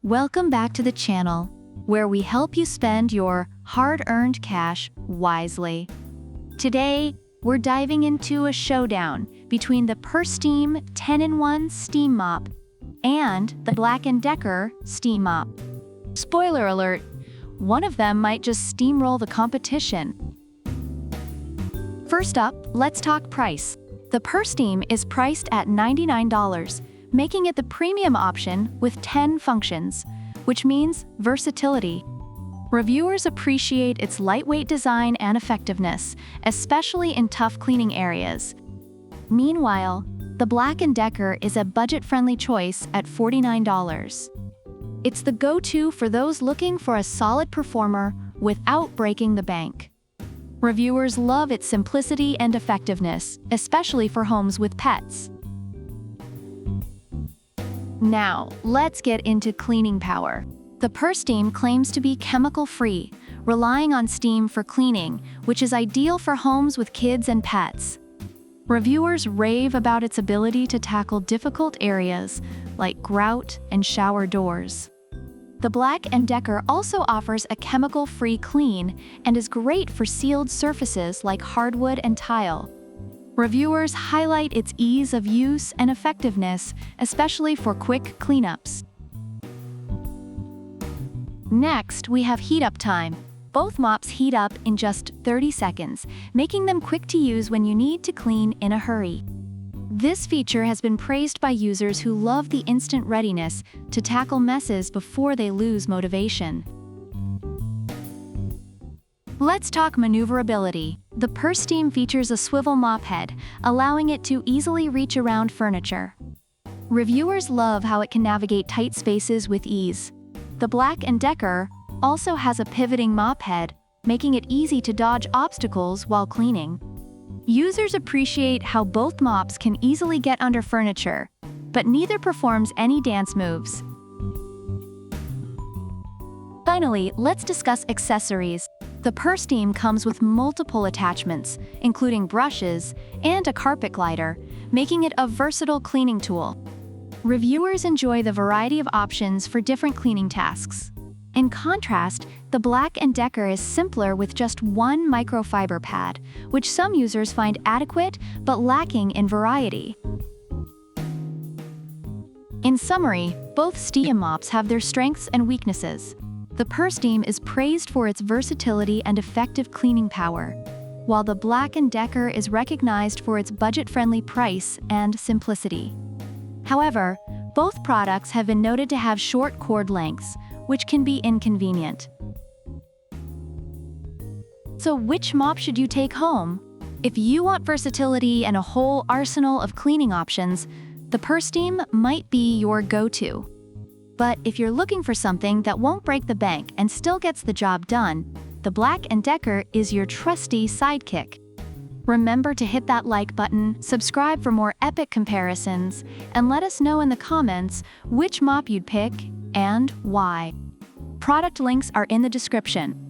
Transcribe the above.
Welcome back to the channel, where we help you spend your hard-earned cash wisely. Today, we're diving into a showdown between the PurSteam 10-in-1 Steam Mop and the BLACK+DECKER Steam Mop. Spoiler alert, one of them might just steamroll the competition. First up, let's talk price. The PurSteam is priced at $99, making it the premium option with 10 functions, which means versatility. Reviewers appreciate its lightweight design and effectiveness, especially in tough cleaning areas. Meanwhile, the BLACK+DECKER is a budget-friendly choice at $49. It's the go-to for those looking for a solid performer without breaking the bank. Reviewers love its simplicity and effectiveness, especially for homes with pets. Now, let's get into cleaning power. The PurSteam claims to be chemical-free, relying on steam for cleaning, which is ideal for homes with kids and pets. Reviewers rave about its ability to tackle difficult areas like grout and shower doors. The BLACK+DECKER also offers a chemical-free clean and is great for sealed surfaces like hardwood and tile. Reviewers highlight its ease of use and effectiveness, especially for quick cleanups. Next, we have heat-up time. Both mops heat up in just 30 seconds, making them quick to use when you need to clean in a hurry. This feature has been praised by users who love the instant readiness to tackle messes before they lose motivation. Let's talk maneuverability. The PurSteam features a swivel mop head, allowing it to easily reach around furniture. Reviewers love how it can navigate tight spaces with ease. The BLACK+DECKER also has a pivoting mop head, making it easy to dodge obstacles while cleaning. Users appreciate how both mops can easily get under furniture, but neither performs any dance moves. Finally, let's discuss accessories. The PurSteam comes with multiple attachments, including brushes and a carpet glider, making it a versatile cleaning tool. Reviewers enjoy the variety of options for different cleaning tasks. In contrast, the BLACK+DECKER is simpler with just one microfiber pad, which some users find adequate but lacking in variety. In summary, both steam mops have their strengths and weaknesses. The PurSteam is praised for its versatility and effective cleaning power, while the BLACK+DECKER is recognized for its budget-friendly price and simplicity. However, both products have been noted to have short cord lengths, which can be inconvenient. So which mop should you take home? If you want versatility and a whole arsenal of cleaning options, the PurSteam might be your go-to. But if you're looking for something that won't break the bank and still gets the job done, the BLACK+DECKER is your trusty sidekick. Remember to hit that like button, subscribe for more epic comparisons, and let us know in the comments which mop you'd pick and why. Product links are in the description.